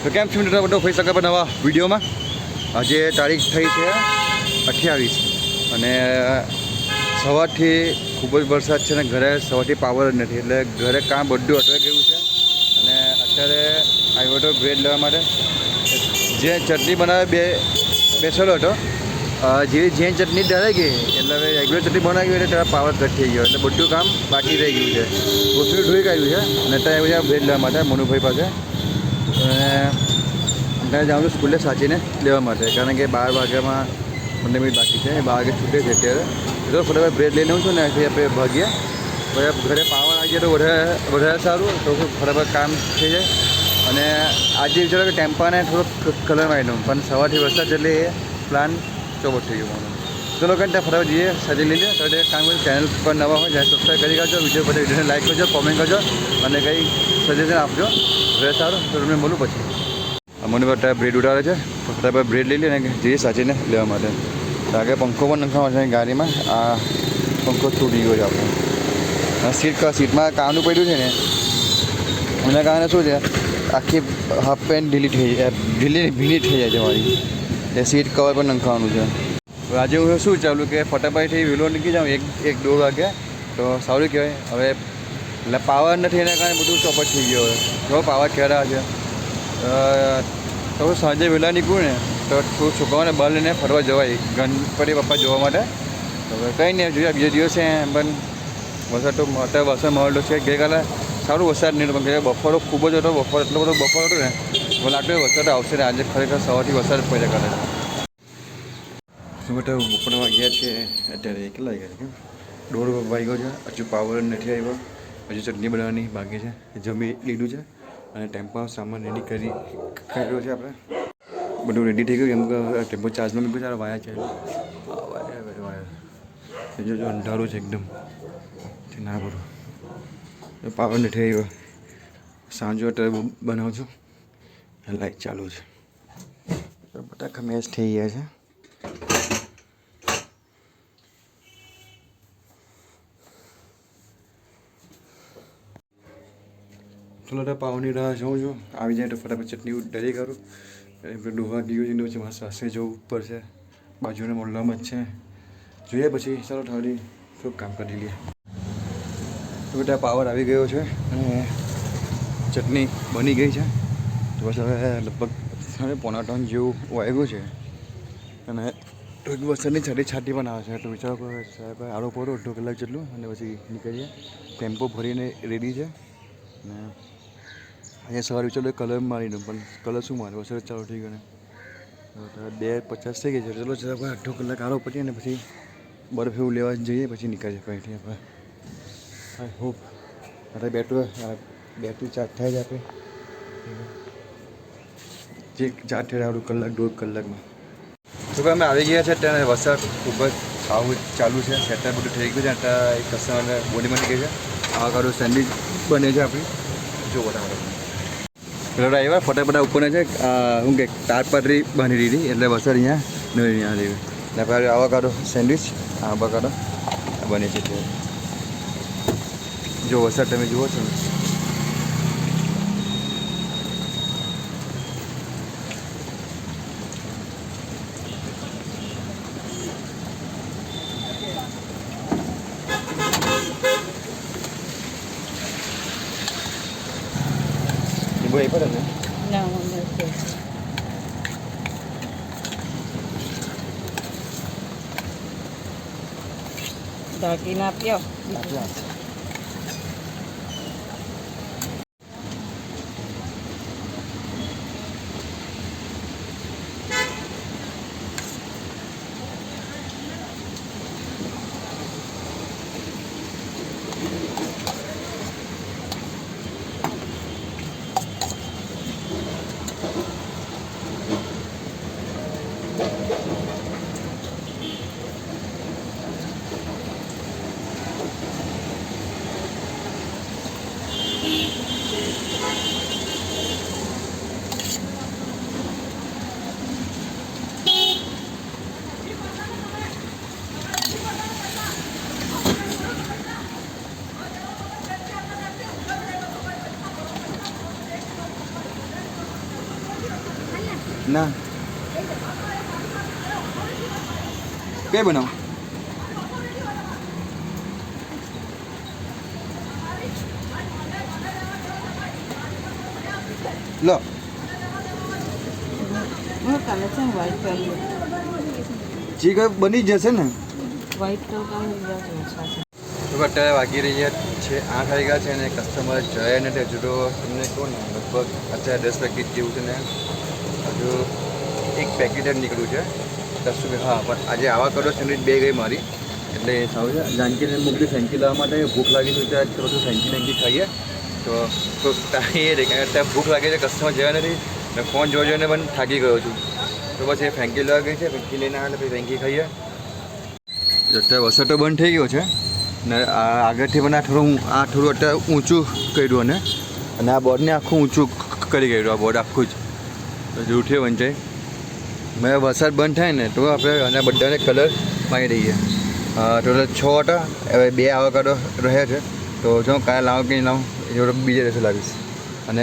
તો કેમ છું મિત્રો બધો ફરી શકે નવા વિડીયોમાં. આજે તારીખ થઈ છે 28 અને સવારથી ખૂબ જ વરસાદ છે અને ઘરે સવારથી પાવર જ નથી, એટલે ઘરે કામ બધું અટવાઈ ગયું છે. અને અત્યારે આવ્યો હતો બ્રેડ લેવા માટે. જે ચટણી બનાવે બેસેલો હતો, જેવી જે ચટણી ડરાઈ ગઈ એટલે હવે રેગ્યુલર ચટણી બનાવી ગઈ એટલે ત્યારે પાવર કટ થઈ ગયો, એટલે બધું કામ બાકી રહી ગયું છે. ઓછું ધોઈ કાઢ્યું છે અને અત્યારે બધા બ્રેડ લેવા માટે મનુભાઈ પાસે. અને અત્યારે જાઉં છું સ્કૂલે સાચીને લેવા માટે, કારણ કે 12 વાગ્યામાં 15 મિનિટ બાકી છે. 12 વાગે છૂટે છે અત્યારે. તો ફટાફટ બ્રેડ લઈ લઉં છું ને પછી આપણે ભાગીએ. પછી ઘરે પાવર આવી જાય તો વધારે સારું, તો ફટાફટ કામ થઈ જાય. અને આજે વિચારો કે ટેમ્પાને થોડોક કલર મારી દઉં, પણ સવારથી વરસાદ એટલે એ પ્લાન ચોપટ થઈ ગયો મારો. ચલો કંઈ ત્યાં ફટાફટ જઈએ, સાચી લઈ લે. તો કામ કરી ચેનલ પર નવા હોય જ્યાં સબસ્ક્રાઈબ કરી કરજો, વિડીયોને લાઈક કરજો, કોમેન્ટ કરજો અને કંઈ સજેશન આપજો. હવે સારું તો તમને બોલું પછી. મને બધા બ્રેડ ઉડાડે છે, ફટાફટ બ્રેડ લઈ લે ને જઈએ સાચીને લેવા માટે. આગળ પંખો પણ નખાવા છે ગાડીમાં. આ પંખો તૂટી ગયો છે આપણે. સીટમાં કામનું પડ્યું છે ને એના કારણે શું છે, આખી હાફ પેન્ટ ભીની થઈ જાય છે મારી. એ સીટ કવર પર નખાવાનું છે. આજે હું શું ચાલું કે ફટાફટથી વહેલો નીકળી જાઉં 1-2 વાગે તો સારું કહેવાય. હવે એટલે પાવર નથી એના કારણે બધું ચોપટ થઈ ગયો. જો પાવર ખેડા છે તો સાંજે વહેલા નીકળું ને તો થોડું છોકરાઓને બહાર લઈને ફરવા જવાય ગણપતિ બાપ્પા જોવા માટે. હવે કંઈ નહીં જોઈએ, બીજા દિવસે પણ વરસાદ તો અત્યારે વરસાદ મળેલો છે. ગઈકાલે સારું વરસાદ નહીં, પણ બફારો ખૂબ જ હતો. એટલો બધો બફારો હતો ને મને લાગતું વરસાદ આવશે ને. આજે ખરેખર સવારથી વરસાદ પડ્યા કરે. શું બધા બપોરના વાગ્યા છે અત્યારે? કેટલા વાગ્યા છે? 1:30 વાગ્યો છે. હજુ પાવર નથી આવ્યો. હજુ ચટણી બનાવવાની બાકી છે. જમી લીધું છે અને ટેમ્પો સામાન રેડી કર્યો છે. આપણે બધું રેડી થઈ ગયું. કેમ કે ટેમ્પો ચાર્જમાં મૂક્યું ત્યારે વાયા છે. જો અંધારું છે એકદમ ના ભરું. પાવર નથી આવ્યો. સાંજે અત્યારે બનાવું છું, લાઈટ ચાલુ છે. બટાકા મેચ થઈ ગયા છે. ચલો તો પાવરની રાહ જોઉં છું. આવી જાય તો ફટાફટ ચટણી ડરી કરું. ડોહા ગયું છે પછી મારા સાસરે જવું પડશે. બાજુના મોહલ્લામાં જ છે. જોઈએ પછી ચાલો થોડી થોડુંક કામ કરી લઈએ. તો બેટા પાવર આવી ગયો છે અને ચટણી બની ગઈ છે. તો બસ હવે લગભગ 3:45 જેવું વાગ્યું છે અને વરસાદની છાંટી પણ આવે છે. તો વિચારો સાહેબ આરો પડો 1.5 કલાક જેટલું અને પછી નીકળીએ. ટેમ્પો ભરીને રેડી છે. અને અહીંયા સવારે વિચારો કલર મારી દઉં, પણ કલર શું મારે, વરસાદ ચાલુ થઈ ગયો ને. 2:50 થઈ ગઈ છે. ચલો 1.5 કલાક આરો પડીએ ને પછી બરફ એવું લેવા જઈએ, પછી નીકળીએ કંઈથી આપણે. આઈ હોપ આપણે બેટરી ચાર્જ થાય જ આપણે જે ચાર્જ થાય આપણું 1-1.5 કલાકમાં. તો અમે આવી ગયા છે ત્યારે વરસાદ ખૂબ જ આવું ચાલુ છે. સેટર બધું થઈ ગયું છે. અત્યારે એક કસ્ટમરને બોડી મળી ગઈ છે. આ કાઢું સેન્ડવિચ બને છે આપણી. જો બરાબર પેલા આવ્યા ફટાફટ ઉપરને છે શું કે તારપટરી બાંધી દીધી, એટલે વરસાદ અહીંયા નહીં આવ્યું. ને પછી આવા કાઢો સેન્ડવિચ, આવા કાઢો બને છે. જો વરસાદ તમે જુઓ છો ને, બોય પડે ને ના ઢાંકીને આપ્યો. ના કે બનાવ લો જી કઈ બની જશે ને અત્યારે વાગી રહ્યા છે 8 વાગ્યા છે અને કસ્ટમર જયા નથી હજુ તો તમને કહું ને લગભગ અત્યારે 10 પેકેટ જેવું છે ને હજુ એક પેકેટ જ નીકળ્યું છે 10 રૂપિયા. હા પણ આજે આવા કરો સેન્ડવિચ 2 ગઈ મારી એટલે સારું છે. જાનકીને મૂકતી ફેંકી લાવવા માટે ભૂખ લાગી તો ત્યાં થોડું ફેંકી ખાઈએ તો એ રહે કારણ કે ભૂખ લાગી છે કસ્ટમર જયા નથી ને ફોન જોઈને પણ થાકી ગયો છું તો બસ એ ફેંકી લેવા ગઈ છે ફેંકી લઈને આવે પછી ફેંકી ખાઈએ. અત્યારે વરસાદ તો બંધ થઈ ગયો છે ને આગળથી મને થોડું અત્યારે ઊંચું કર્યું અને આ બોર્ડને આખું ઊંચું કરી ગયું આ બોર્ડ આખું જ ઉઠ્યો વંચાય મેં વરસાદ બંધ થાય ને તો આપણે અને બધાને કલર મારી દઈએ. ટોટલ 6 હતા હવે 2 આવાકાડો રહ્યા છે તો જો કાલે લાવો કે નહીં લાવું એ જોડે બીજે દિવસે લાવીશ. અને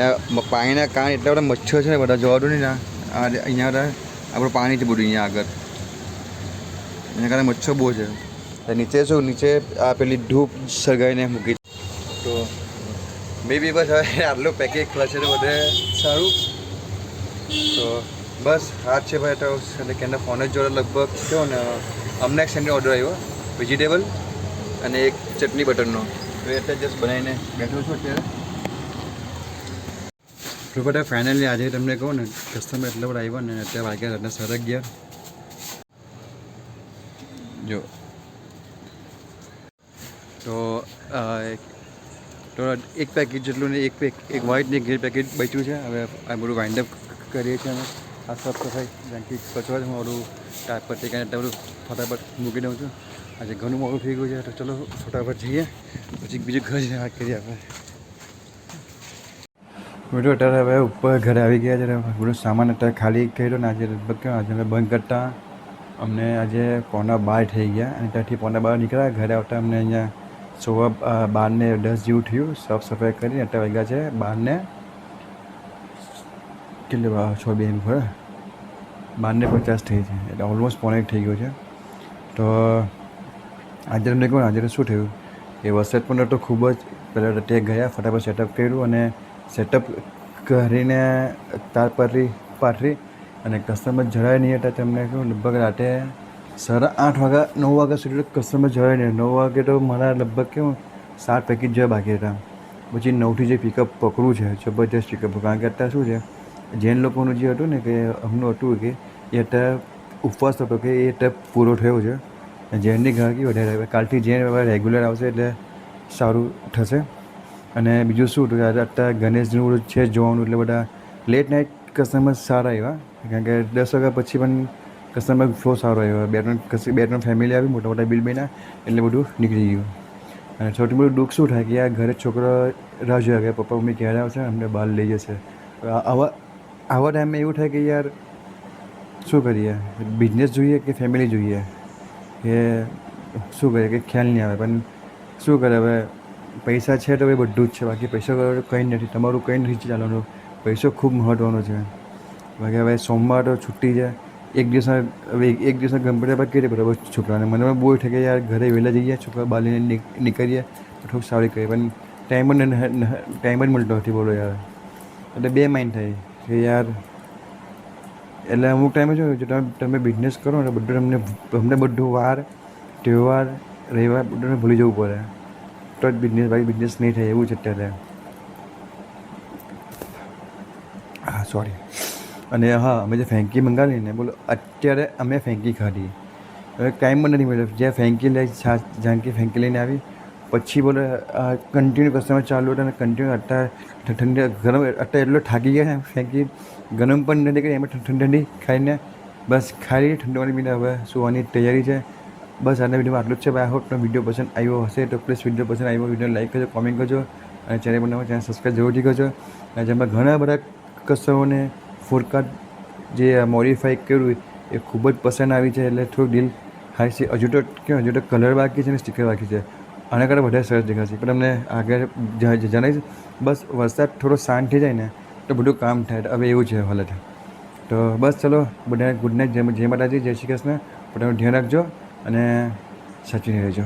પાણીના કારણે એટલા બધા મચ્છર છે ને બધા જોવાનું નહીં ને અહીંયા આપણું પાણી છે બધું અહીંયા આગળ એના કારણે મચ્છર બહુ છે. નીચે શું નીચે આ પેલી ધૂપ સળગાવીને મૂકી તો મે બી બસ હવે આટલું પેકેજ ખર્ચે તો બધે સારું તો બસ હાથ છે ભાઈ તો એટલે કે ફોન જ જોડે લગભગ કહો ને અમને એક સેન્ડવિચ ઓર્ડર આવ્યો વેજીટેબલ અને એક ચટણી બટરનો તો એટલે જસ્ટ બનાવીને બેઠો છું અત્યારે. તો બધા ફાઇનલી આજે તમને કહું ને કસ્ટમર એટલા બધા આવ્યા ને અત્યારે વાગ્યા રાતના 11:30 જો તો એક પેકેટ જેટલું ને એક વ્હાઇટ ને એક ગ્રે પેકેટ બચ્યું છે. હવે આ બધું વાઇન્ડ અપ કરીએ છીએ અમે આ સાફ સફાઈ કારણ કે કચરો હું બધું ટાઈપ પર ટેકાને એટલે બધું ફટાફટ મૂકી દઉં છું. આજે ઘણું મોડું થઈ ગયું છે તો ચલો ફટાફટ જઈએ પછી બીજું ઘર વાત કરીએ આપણે. બધું અત્યારે હવે ઉપર ઘરે આવી ગયા છે બધું સામાન અત્યારે ખાલી કર્યો ને આજે લગભગ આજે અમે બંધ કરતા અમને આજે 11:15 થઈ ગયા અને ત્યાંથી 11:15 નીકળ્યા ઘરે આવતા અમને અહીંયા 12:10 જેવું થયું. સાફ સફાઈ કરીને અત્યારે વાગ્યા છે 12:00 કેટલી 6:02 ખરા 12:50 થઈ છે એટલે ઓલમોસ્ટ 1:15 થઈ ગયો છે. તો આજે તમને કહું આજે શું થયું એ વરસાદ પણ તો ખૂબ જ પહેલાં તે ગયા ફટાફટ સેટઅપ કર્યું અને સેટઅપ કરીને તાર પાથરી અને કસ્ટમર જરાય નહીં હતા તેમને કહ્યું લગભગ રાતે 8:30 વાગ્યા 9 વાગ્યા સુધી કસ્ટમર જરાય નહીં 9 વાગે તો મારા લગભગ કેવું 7 પેકેટ જેવા બાકી હતા. પછી 9થી જે પિકઅપ પકડવું છે જબરજસ્ત પિકઅપ કારણ કે અત્યારે શું છે જૈન લોકોનું જે હતું ને કે અમનું હતું કે એ અત્યારે ઉપવાસ હતો કે એ અત્યારે પૂરો થયો છે જૈનની ગ્રાહકી વધારે આવે કાલથી જૈન રેગ્યુલર આવશે એટલે સારું થશે. અને બીજું શું હતું કે અત્યારે ગણેશજીનું છે જોવાનું એટલે બધા લેટ નાઇટ કસ્ટમર સારા આવ્યા કારણ કે 10 વાગ્યા પછી પણ કસ્ટમર ફ્લો સારો આવ્યો 2-3 ફેમિલી આવી મોટા મોટા બિલ બન્યા એટલે બધું નીકળી ગયું. અને સૌથી મોટું દુઃખ શું થાય કે આ ઘરે છોકરો રાહ જોયા કે પપ્પા મમ્મી ક્યારે આવશે અમને બહાર લઈ જશે. આવા ટાઈમમાં એવું થાય કે યાર શું કરીએ બિઝનેસ જોઈએ કે ફેમિલી જોઈએ કે શું કરીએ કે ખ્યાલ નહીં આવે પણ શું કરે હવે પૈસા છે તો એ બધું જ છે બાકી પૈસા વગર કંઈ નથી તમારું કંઈ નથી ચાલવાનું પૈસો ખૂબ મહત્ત્વનો છે. બાકી હવે સોમવાર તો છુટ્ટી છે એક દિવસના ગણપતિ બાદ કરીએ બરાબર છોકરાને મને પણ બહુ થાય કે યાર ઘરે વહેલા જઈએ છોકરા બહાર લઈને નીકળીએ તો થોડુંક સારું કરીએ પણ ટાઈમ જ મળતો નથી બોલો યાર એટલે 2 માઇન્ડ થાય કે યાર એટલે અમુક ટાઈમે શું જો તમે બિઝનેસ કરો ને બધું અમને બધું વાર તહેવાર રવિવાર બધું ભૂલી જવું પડે તો જ બિઝનેસ નહીં થાય એવું છે અત્યારે. હા સોરી. અને હા અમે જે ફેંકી મંગાવી ને બોલો અત્યારે અમે ફેંકી ખાધી હવે ટાઈમ પણ નથી મળ્યો જ્યાં ફેંકી લઈ જાનકી ફેંકી લઈને આવી પછી બોલો કન્ટિન્યુ કસ્ટમર ચાલુ હતા અને કન્ટિન્યુ અત્યારે ઠંડી ગરમ અત્યારે એટલો થાકી ગયા ને ફેંકી ગરમ પણ નથી કરી એમાં ઠંડી ખાઈને બસ ખાઈ ઠંડવાની બીને હવે સુવાની તૈયારી છે. બસ આજના વિડીયોમાં આટલું જ છે. આઈ હોપ તમને વિડીયો પસંદ આવ્યો હશે તો પ્લીઝ વિડીયો પસંદ આવ્યો વિડીયો લાઈક કરજો કોમેન્ટ કરજો અને ચેનલ બનાવો ચેનલ સબસ્ક્રાઈબ જરૂરથી કરજો. અને જેમાં ઘણા બધા કસ્ટમરોને ફૂડકાર્ટ જે મોડિફાઈ કર્યું એ ખૂબ જ પસંદ આવી છે એટલે થોડુંક દિલ હાઈ છે. હજુ તો કલર બાકી છે ને સ્ટીકર બાકી છે આના કરતાં વધારે સરસ દેખાશે પણ તમને આગળ જણાવીશ. બસ વરસાદ થોડો શાંત થઈ જાય ને તો બધું કામ થાય હવે એવું છે હાલત. તો બસ ચલો બધાને ગુડ નાઇટ, જય માતાજી, જય શ્રી કૃષ્ણ. પોતાનું ધ્યાન રાખજો અને સાચવીને રહેજો.